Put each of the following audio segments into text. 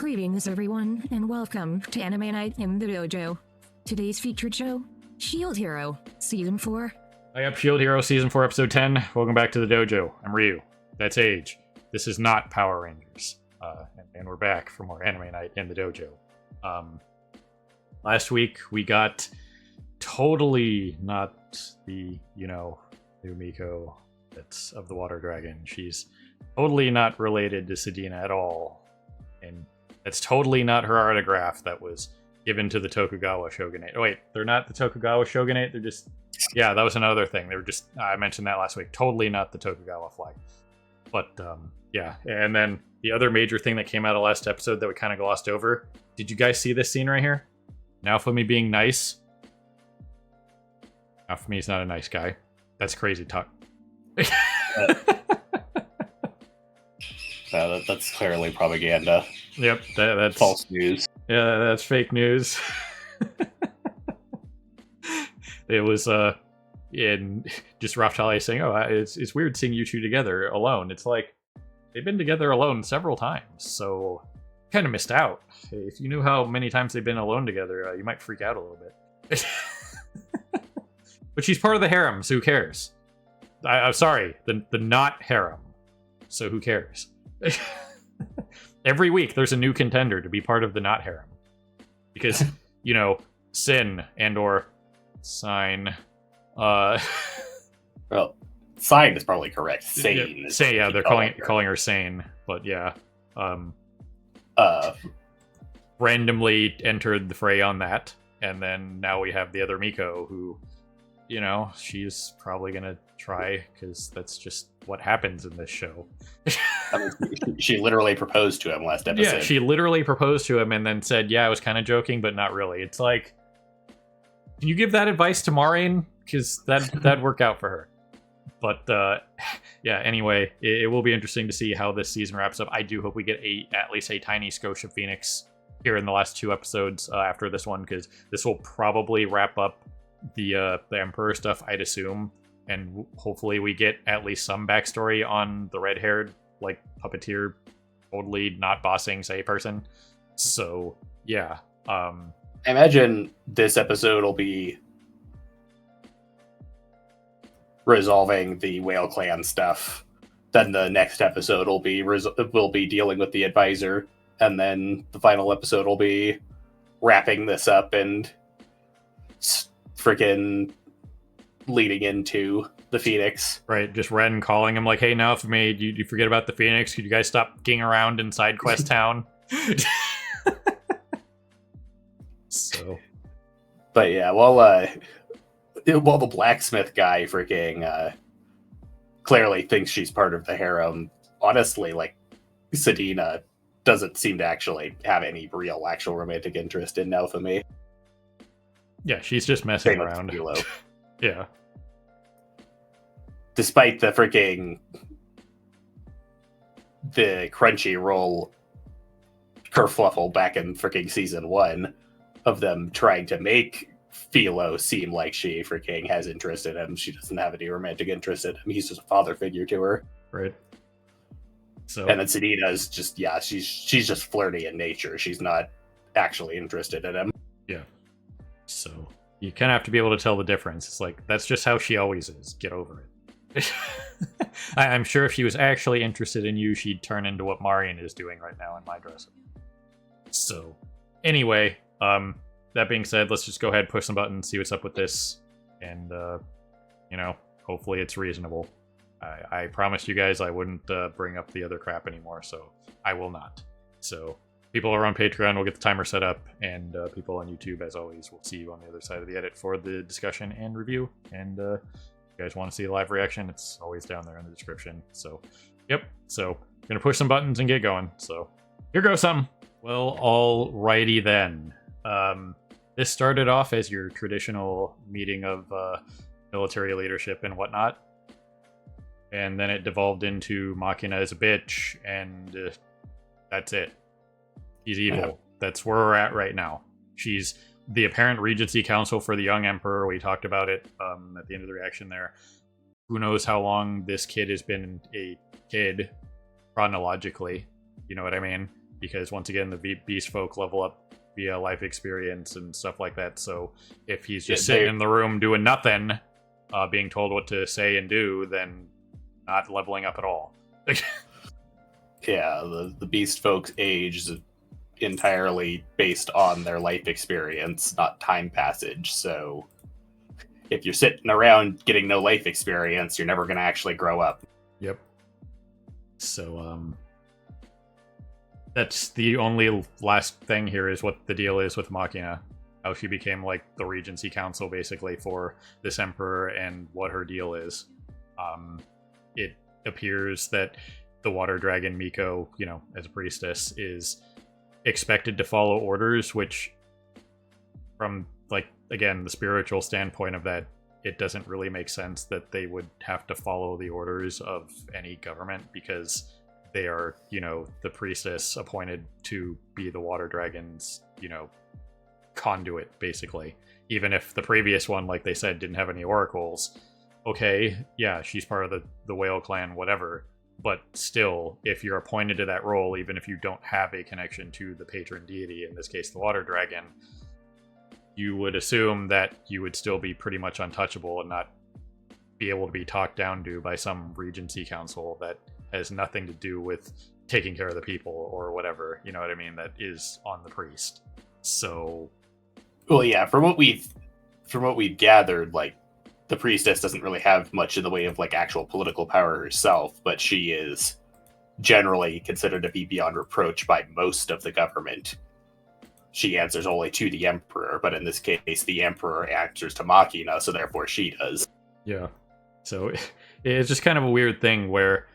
Greetings, everyone, and welcome to Anime Night in the Dojo. Today's featured show, Shield Hero, Season 4. Hi up, Shield Hero, Season 4, Episode 10. Welcome back to the dojo. I'm Ryu. That's Age. This is not Power Rangers. And we're back for more Anime Night in the dojo. Last week, we got totally not the, new Miko that's of the Water Dragon. She's totally not related to Sedina at all. And that's totally not her autograph that was given to the Tokugawa Shogunate. Oh, wait, they're not the Tokugawa Shogunate? They're just... Yeah, that was another thing. They were just... I mentioned that last week. Totally not the Tokugawa flag. But, yeah. And then the other major thing that came out of last episode that we kind of glossed over. Did you guys see this scene right here? Naofumi being nice. Naofumi's not a nice guy. That's crazy talk. That's clearly propaganda. Yep, that's false news. Yeah, that's fake news. It was in just Raftali saying, "Oh, it's weird seeing you two together alone." It's like they've been together alone several times, so kind of missed out. If you knew how many times they've been alone together, you might freak out a little bit. But she's part of the harem, so who cares? I'm sorry, the not harem, so who cares? Every week there's a new contender to be part of the not harem. Because, Sin and or Sign. Well, Sign is probably correct. Sane. Yeah, they're calling her Sane, but yeah. Randomly entered the fray on that, and then now we have the other Miko who, she's probably gonna try, because that's just what happens in this show. I mean, she literally proposed to him last episode. Yeah, she literally proposed to him and then said, yeah, I was kind of joking, but not really. It's like, can you give that advice to Maureen? Because that'd work out for her. But, yeah, anyway, it will be interesting to see how this season wraps up. I do hope we get at least a tiny Scotia Phoenix here in the last two episodes after this one, because this will probably wrap up the Emperor stuff, I'd assume. And hopefully we get at least some backstory on the red-haired, puppeteer, totally not bossing, say, person. So, yeah. I imagine this episode will be resolving the Whale Clan stuff. Then the next episode will be dealing with the advisor. And then the final episode will be wrapping this up and freaking leading into the Phoenix. Right, just Ren calling him like, hey, now for me, you forget about the Phoenix? Could you guys stop getting around inside Quest Town? So. But yeah, while the blacksmith guy freaking clearly thinks she's part of the harem, honestly, Sedina doesn't seem to actually have any actual romantic interest in Naofumi. Yeah, she's just messing around. Yeah. Despite the Crunchyroll kerfluffle back in freaking season 1 of them trying to make Philo seem like she freaking has interest in him, she doesn't have any romantic interest in him. He's just a father figure to her. Right. So. And then Sedina is just, she's just flirty in nature. She's not actually interested in him. Yeah. So you kind of have to be able to tell the difference. It's like, that's just how she always is. Get over it. I'm sure if she was actually interested in you, she'd turn into what Marian is doing right now in my dress. So, anyway, that being said, let's just go ahead, push some buttons, see what's up with this, and, hopefully it's reasonable. I promised you guys I wouldn't bring up the other crap anymore, so I will not. So, people are on Patreon, we'll get the timer set up, and people on YouTube, as always, will see you on the other side of the edit for the discussion and review. And if you guys want to see a live reaction, it's always down there in the description. So, yep. So, I'm going to push some buttons and get going. So, here goes some. Well, alrighty then. This started off as your traditional meeting of military leadership and whatnot. And then it devolved into Machina is a bitch, and that's it. She's evil. Yeah. That's where we're at right now. She's the apparent Regency Council for the young Emperor. We talked about it at the end of the reaction there. Who knows how long this kid has been a kid chronologically. You know what I mean? because once again, the beast folk level up via life experience and stuff like that. So if he's just sitting in the room doing nothing, being told what to say and do, then not leveling up at all. Yeah, the beast folks age is entirely based on their life experience, not time passage. So if you're sitting around getting no life experience, you're never going to actually grow up. Yep. So that's the only last thing here is what the deal is with Machina. How she became like the Regency Council basically for this Emperor and what her deal is. It appears that the Water Dragon Miko, you know, as a priestess, is expected to follow orders, which from like again the spiritual standpoint of that, it doesn't really make sense that they would have to follow the orders of any government because they are, you know, the priestess appointed to be the Water Dragon's, you know, conduit basically. Even if the previous one, like they said, didn't have any oracles, okay, yeah, she's part of the Whale Clan, whatever. But still, if you're appointed to that role, even if you don't have a connection to the patron deity, in this case the Water Dragon, you would assume that you would still be pretty much untouchable and not be able to be talked down to by some Regency Council that has nothing to do with taking care of the people or whatever, you know what I mean, that is on the priest. So, well, yeah, from what we've gathered, like, the priestess doesn't really have much in the way of like actual political power herself, but she is generally considered to be beyond reproach by most of the government. She answers only to the Emperor, but in this case, the Emperor answers to Machina, so therefore she does. Yeah. So it's just kind of a weird thing where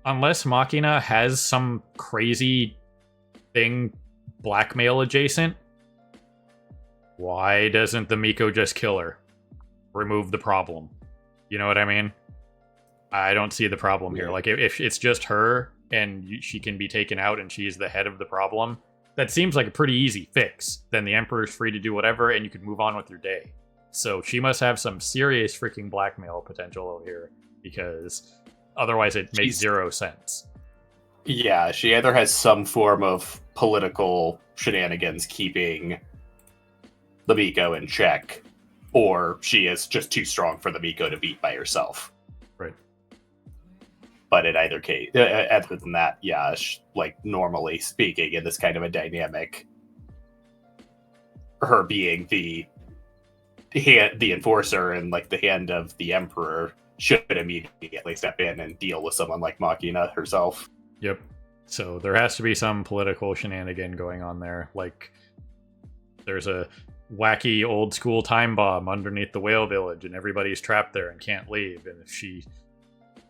unless Machina has some crazy thing blackmail adjacent, why doesn't the Miko just kill her? Remove the problem. You know what I mean? I don't see the problem here. Like, if it's just her and she can be taken out and she's the head of the problem, that seems like a pretty easy fix. Then the Emperor's free to do whatever and you can move on with your day. So she must have some serious freaking blackmail potential over here, because otherwise it makes zero sense. Yeah, she either has some form of political shenanigans keeping the Miko in check, or she is just too strong for the Miko to beat by herself. Right. But in either case, other than that, yeah, like normally speaking, in this kind of a dynamic, her being the enforcer and like the hand of the Emperor should immediately step in and deal with someone like Machina herself. Yep. So there has to be some political shenanigan going on there. Like, there's a wacky old school time bomb underneath the whale village and everybody's trapped there and can't leave, and if she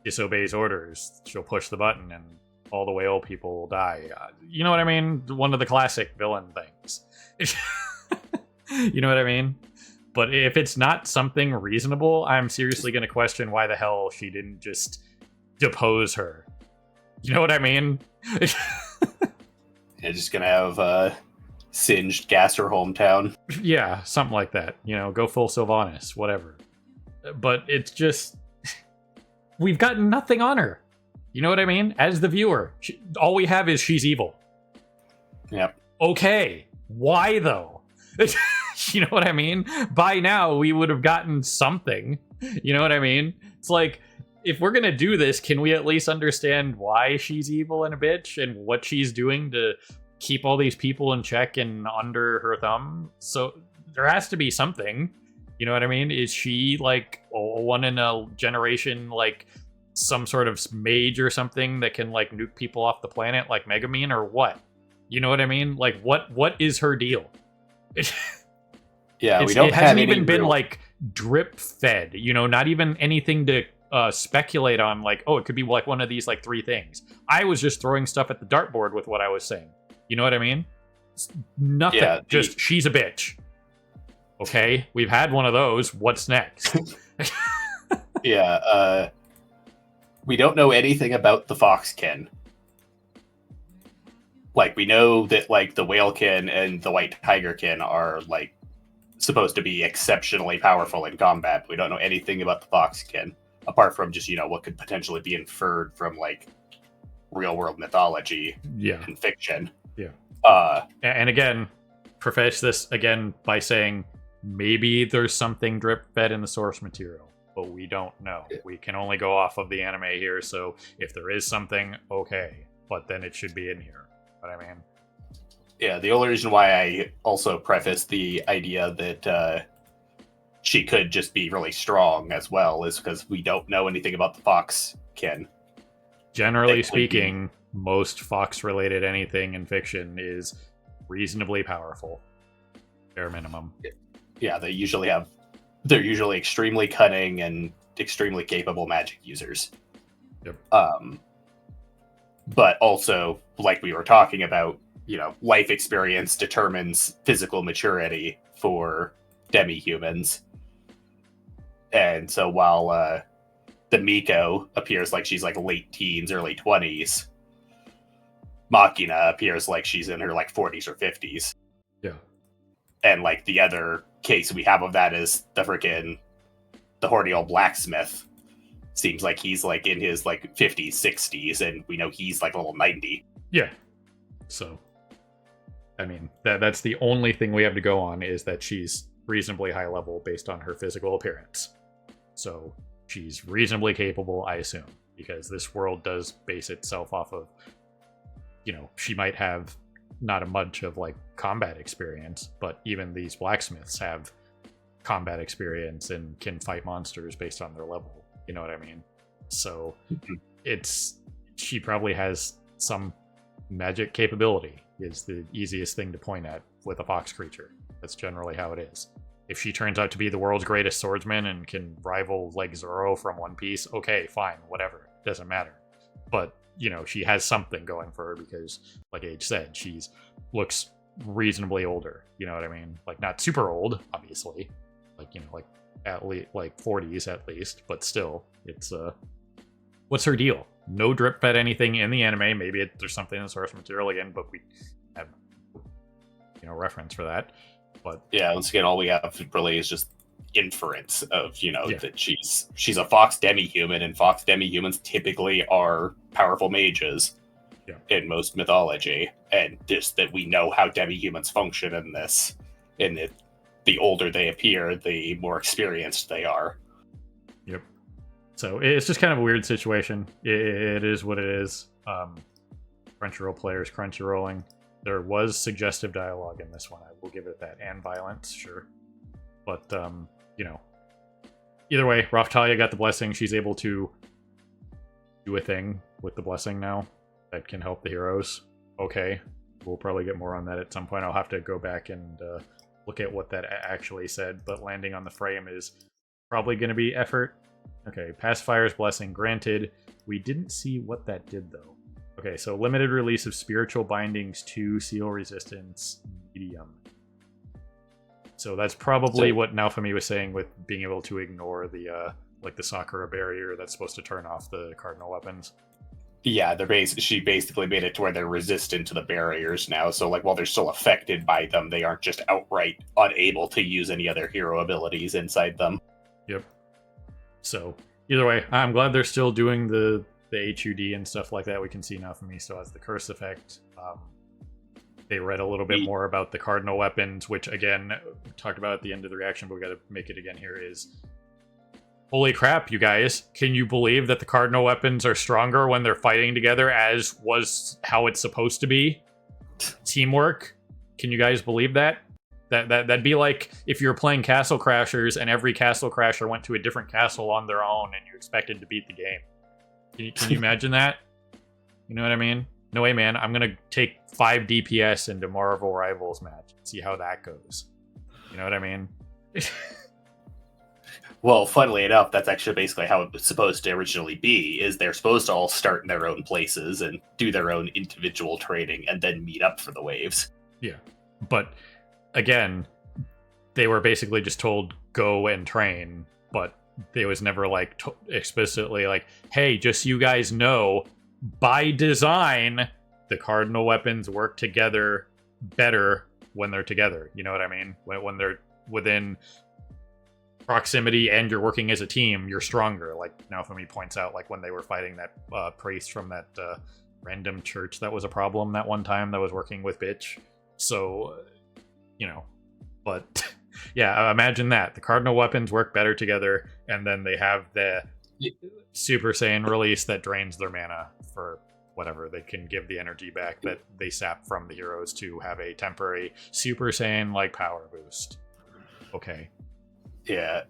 disobeys orders, she'll push the button and all the whale people will die. You know what I mean? One of the classic villain things. You know what I mean? But if it's not something reasonable, I'm seriously going to question why the hell she didn't just depose her. You know what I mean? You're just gonna have singed gas her hometown. Yeah, something like that. You know, go full Sylvanas, whatever. But it's just, we've got nothing on her. You know what I mean? As the viewer, all we have is she's evil. Yep. Okay, why though? You know what I mean? By now, we would have gotten something. You know what I mean? It's like, if we're gonna do this, can we at least understand why she's evil and a bitch and what she's doing to keep all these people in check and under her thumb? So there has to be something. You know what I mean? Is she like a one in a generation, like some sort of mage or something that can like nuke people off the planet like Megumin, or what? You know what I mean? Like, what is her deal? Yeah, it hasn't even been like drip fed, you know, not even anything to speculate on, like, oh, it could be like one of these like three things. I was just throwing stuff at the dartboard with what I was saying. You know what I mean? It's nothing. Yeah, just she's a bitch. Okay, we've had one of those. What's next? Yeah, we don't know anything about the Foxkin. Like, we know that like the Whalekin and the White Tigerkin are like supposed to be exceptionally powerful in combat. We don't know anything about the Foxkin, apart from just, you know, what could potentially be inferred from like real world mythology Yeah. and fiction. Yeah. Uh, And again, preface this again by saying maybe there's something drip fed in the source material, but we don't know. We can only go off of the anime here, so if there is something, okay, but then it should be in here. What I mean? yeah, the only reason why I also preface the idea that she could just be really strong as well is because we don't know anything about the Fox kin. Generally They could be- speaking, most Fox-related anything in fiction is reasonably powerful, bare minimum. Yeah, they're usually extremely cunning and extremely capable magic users. Yep. But also, like we were talking about, life experience determines physical maturity for demi-humans. And so while the Miko appears like she's like late teens, early 20s, Machina appears like she's in her like 40s or 50s. Yeah. And like the other case we have of that is the horny old blacksmith. Seems like he's like in his like 50s, 60s, and we know he's like a little 90. Yeah. So, I mean, that's the only thing we have to go on is that she's reasonably high level based on her physical appearance. So she's reasonably capable, I assume, because this world does base itself off of, she might have not a much of like combat experience, but even these blacksmiths have combat experience and can fight monsters based on their level. You know what I mean? So she probably has some magic capability is the easiest thing to point at with a fox creature. That's generally how it is. If she turns out to be the world's greatest swordsman and can rival like Zoro from One Piece, okay, fine, whatever. Doesn't matter. But, she has something going for her because, like Age said, she's looks reasonably older. You know what I mean? Like, not super old, obviously. Like, like at least like 40s at least, but still, it's what's her deal? No drip fed anything in the anime. Maybe there's something in the source material again, but we have reference for that. But yeah, once again, all we have really is just inference of that she's a fox demi-human, and fox demi-humans typically are powerful mages in most mythology, and just that we know how demi-humans function in this, and that the older they appear, the more experienced they are. Yep. So it's just kind of a weird situation. It is what it is. Crunchyroll players crunchyrolling. There was suggestive dialogue in this one. I will give it that, and violence, sure. But either way, Raphtalia got the blessing. She's able to do a thing with the blessing now that can help the heroes. Okay, we'll probably get more on that at some point. I'll have to go back and look at what that actually said, but landing on the frame is probably going to be effort. Okay, Pacifier's blessing granted. We didn't see what that did, though. Okay, so limited release of Spiritual Bindings 2 Seal Resistance Medium. So that's probably what Naofumi was saying with being able to ignore the the Sakura barrier that's supposed to turn off the cardinal weapons. Yeah, she basically made it to where they're resistant to the barriers now. So like while they're still affected by them, they aren't just outright unable to use any other hero abilities inside them. Yep. So either way, I'm glad they're still doing the HUD and stuff like that. We can see Naofumi still has the curse effect. They read a little bit more about the cardinal weapons, which again, we talked about at the end of the reaction, but we got to make it again here is, holy crap, you guys. Can you believe that the cardinal weapons are stronger when they're fighting together, as was how it's supposed to be? Teamwork. Can you guys believe that? That'd be like if you're playing Castle Crashers and every Castle Crasher went to a different castle on their own and you expected to beat the game. Can you imagine that? You know what I mean? No way, man. I'm going to take 5 DPS into Marvel Rivals match and see how that goes. You know what I mean? Well, funnily enough, that's actually basically how it was supposed to originally be, is they're supposed to all start in their own places and do their own individual training and then meet up for the waves. Yeah. But again, they were basically just told, go and train, but they was never like explicitly like, hey, just so you guys know, by design, the cardinal weapons work together better when they're together. You know what I mean? When they're within proximity and you're working as a team, you're stronger. Like Naofumi points out, like when they were fighting that priest from that random church that was a problem that one time that was working with Bitch. So, but yeah, imagine that. The cardinal weapons work better together, and then they have the Super Saiyan release that drains their mana for whatever. They can give the energy back that they sap from the heroes to have a temporary Super Saiyan like power boost. Okay. Yeah.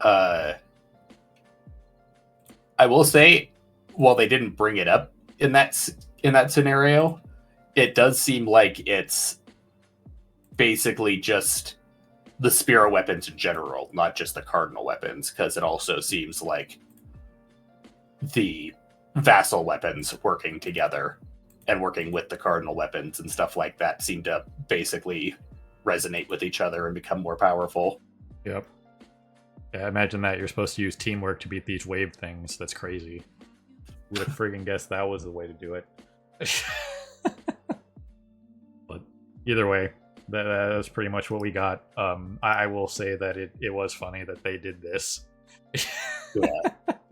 I will say, while they didn't bring it up in that scenario, it does seem like it's basically just the Spira weapons in general, not just the cardinal weapons, because it also seems like the vassal weapons working together and working with the cardinal weapons and stuff like that seem to basically resonate with each other and become more powerful. Yep. Yeah, imagine that. You're supposed to use teamwork to beat these wave things. That's crazy. Who would have friggin' guessed that was the way to do it? But either way, that was pretty much what we got. I will say that it was funny that they did this. Yeah.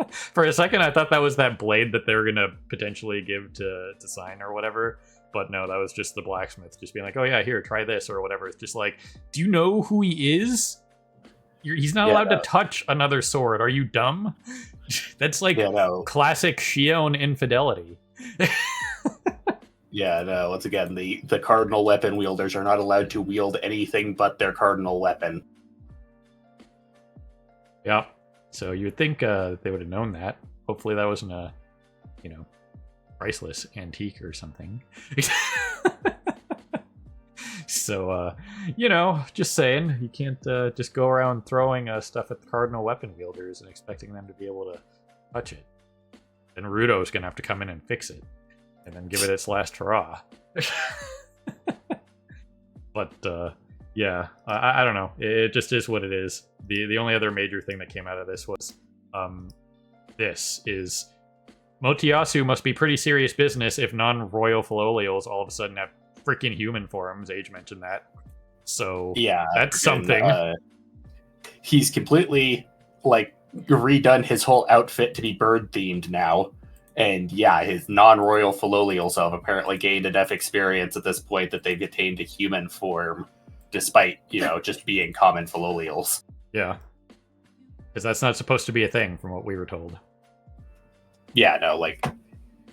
For a second, I thought that was that blade that they were gonna potentially give to Sign or whatever. But no, that was just the blacksmith just being like, "Oh yeah, here, try this," or whatever. It's just like, do you know who he is? He's not allowed to touch another sword. Are you dumb? That's like classic Shion infidelity. Yeah, no, once again, the cardinal weapon wielders are not allowed to wield anything but their cardinal weapon. Yep. So you would think they would have known that. Hopefully that wasn't a, priceless antique or something. So, just saying, you can't just go around throwing stuff at the cardinal weapon wielders and expecting them to be able to touch it. Then Rudo's going to have to come in and fix it, and then give it its last hurrah. But, yeah, I don't know. It just is what it is. The only other major thing that came out of this was, this is... Motoyasu must be pretty serious business if non-royal Filolials all of a sudden have freaking human forms. Age mentioned that. So, yeah, that's something. He's completely, redone his whole outfit to be bird-themed now. And yeah, his non-royal Filolials have apparently gained enough experience at this point that they've attained a human form, despite, just being common Filolials. Yeah. Because that's not supposed to be a thing, from what we were told. Yeah, no,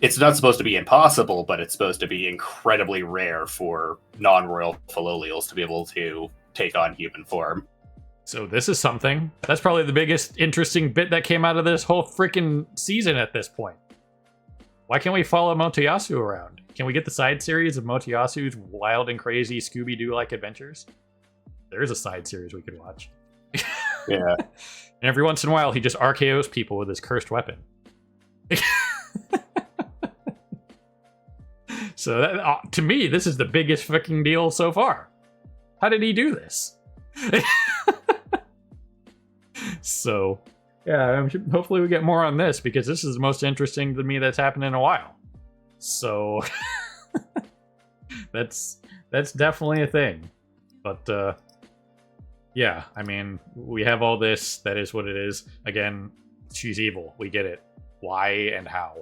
it's not supposed to be impossible, but it's supposed to be incredibly rare for non-royal Filolials to be able to take on human form. So this is something. That's probably the biggest interesting bit that came out of this whole freaking season at this point. Why can't we follow Motoyasu around? Can we get the side series of Motoyasu's wild and crazy Scooby-Doo-like adventures? There's a side series we could watch. Yeah. And every once in a while, he just RKOs people with his cursed weapon. So that, to me, this is the biggest fucking deal so far. How did he do this? So, yeah, hopefully we get more on this, because this is the most interesting to me that's happened in a while. So, that's definitely a thing. But, yeah, I mean, we have all this. That is what it is. Again, she's evil. We get it. Why and how.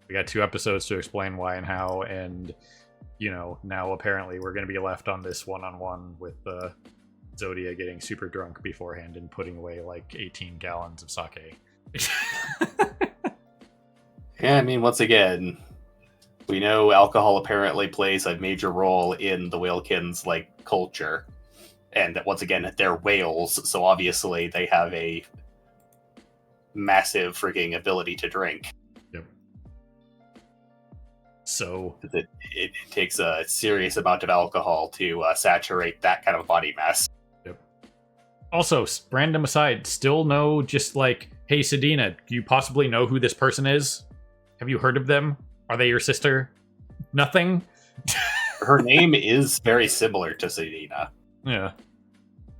We got 2 episodes to explain why and how, and now apparently we're going to be left on this one-on-one with Zodia getting super drunk beforehand and putting away 18 gallons of sake. Yeah, I mean, once again, we know alcohol apparently plays a major role in the Whalekins culture, and that once again they're whales, so obviously they have a massive freaking ability to drink. Yep. So it takes a serious amount of alcohol to saturate that kind of body mass. Yep. Also, random aside, still no just hey Sedina, do you possibly know who this person is? Have you heard of them? Are they your sister? Nothing? Her name is very similar to Sedina. Yeah.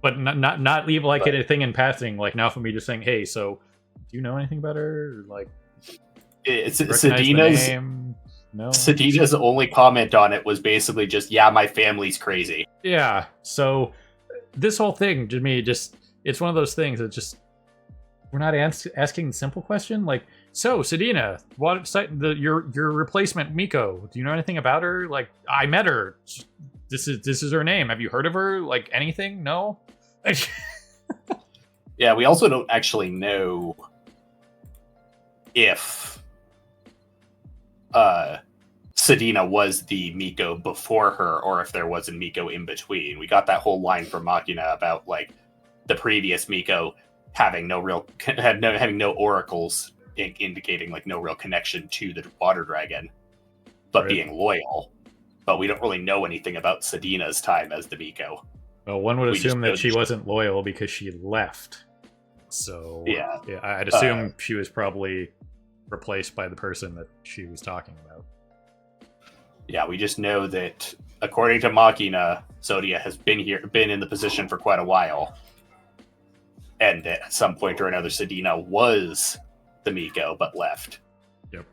But not leave anything in passing, now for me just saying, hey, so do you know anything about her? It's Sedina's name? No. Sedina's only comment on it was basically just, yeah, my family's crazy. Yeah. So this whole thing to me it's one of those things that just, we're not asking the simple question. So, Sedina, your replacement Miko? Do you know anything about her? Like, I met her. This is her name. Have you heard of her? Like anything? No. Yeah, we also don't actually know if Sedina was the Miko before her, or if there was a Miko in between. We got that whole line from Machina about like the previous Miko having no oracles, indicating like no real connection to the water dragon, but Right. being loyal. But we don't really know anything about Sedina's time as the Miko. Well, one would We just assume know that she that she- wasn't loyal because she left. So Yeah. I'd assume she was probably replaced by the person that she was talking about. Yeah, we just know that according to Machina, Zodia has been in the position for quite a while, and that at some point or another, Sedina was the Miko but left. Yep.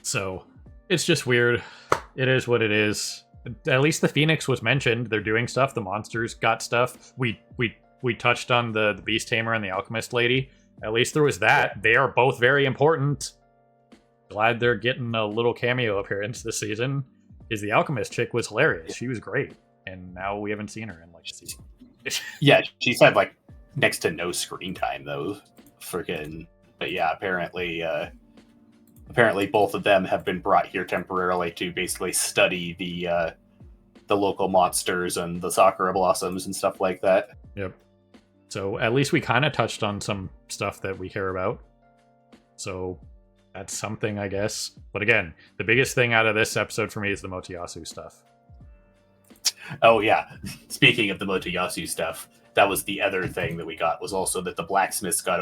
So it's just weird. It is what it is. At least the Phoenix was mentioned. They're doing stuff. The monsters got stuff. We touched on the Beast Tamer and the Alchemist Lady. At least there was that. They are both very important. Glad they're getting a little cameo appearance this season. Is the Alchemist chick was hilarious. She was great, and now we haven't seen her in like a season. Yeah, she's had like next to no screen time though. Freaking, but yeah, apparently both of them have been brought here temporarily to basically study the local monsters and the Sakura blossoms and stuff like that. Yep. So at least we kind of touched on some stuff that we care about. So that's something, I guess. But again, the biggest thing out of this episode for me is the Motoyasu stuff. Oh yeah, speaking of the Motoyasu stuff, that was the other thing that we got, was also that the blacksmiths got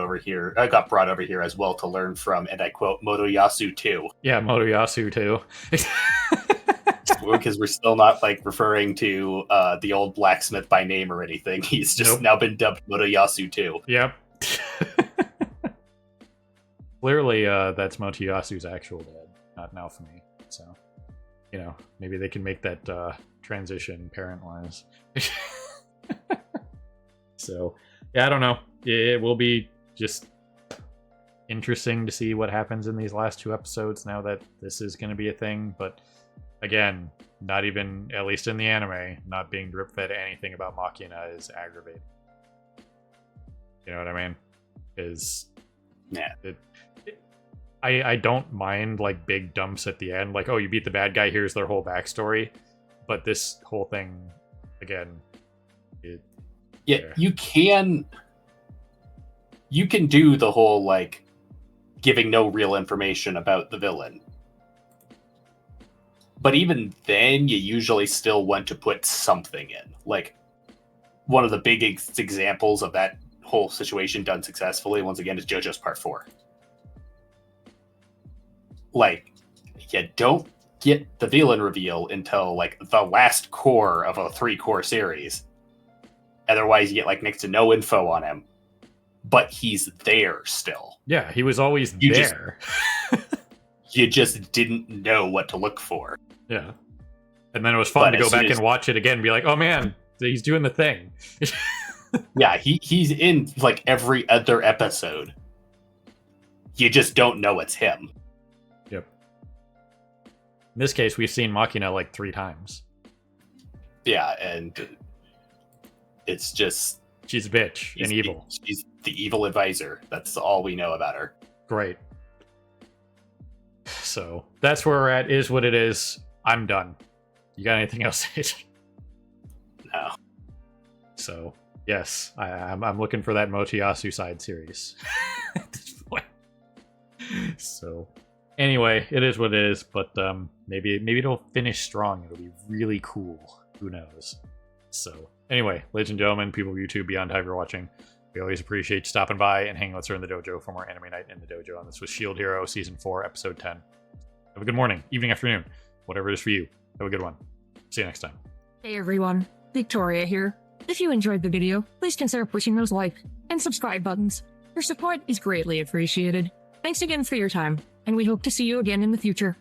brought over here as well to learn from, and I quote, Motoyasu too. Yeah, Motoyasu too. Because we're still not like referring to the old blacksmith by name or anything. He's just Nope. now been dubbed Motoyasu too. Yep. Clearly, that's Motoyasu's actual dad, not Naofumi. So, maybe they can make that transition parent-wise. So, yeah, I don't know. It will be just interesting to see what happens in these last two episodes now that this is going to be a thing. But again, not even, at least in the anime, not being drip-fed anything about Machina is aggravating. You know what I mean? Is Yeah. I don't mind like big dumps at the end, like, oh, you beat the bad guy, here's their whole backstory. But this whole thing, again, Yeah, Yeah. you can do the whole like giving no real information about the villain. But even then, you usually still want to put something in. Like, one of the big examples of that whole situation done successfully, once again, is JoJo's Part 4. Like, you don't get the villain reveal until, like, the last core of a 3-core series. Otherwise, you get, like, next to no info on him. But he's there still. yeah, he was always You just- there. You just didn't know what to look for. Yeah. And then it was fun But to as go soon back as- and watch it again and be like, oh man, he's doing the thing. Yeah, he's in like every other episode. You just don't know it's him. Yep. In this case, we've seen Machina like 3 times. Yeah, and it's just She's a bitch she's and evil. She's the evil advisor. That's all we know about her. Great. So that's where we're at. Is what it is. I'm done. You got anything else? No. So yes, I'm looking for that Motoyasu side series at this point. So anyway, it is what it is. But maybe it'll finish strong. It'll be really cool. Who knows? So anyway, ladies and gentlemen, people of YouTube, beyond time you're watching, we always appreciate you stopping by and hanging with us here in the dojo for more Anime Night in the Dojo. And this was Shield Hero Season 4, Episode 10. Have a good morning, evening, afternoon, whatever it is for you. Have a good one. See you next time. Hey everyone, Victoria here. If you enjoyed the video, please consider pushing those like and subscribe buttons. Your support is greatly appreciated. Thanks again for your time, and we hope to see you again in the future.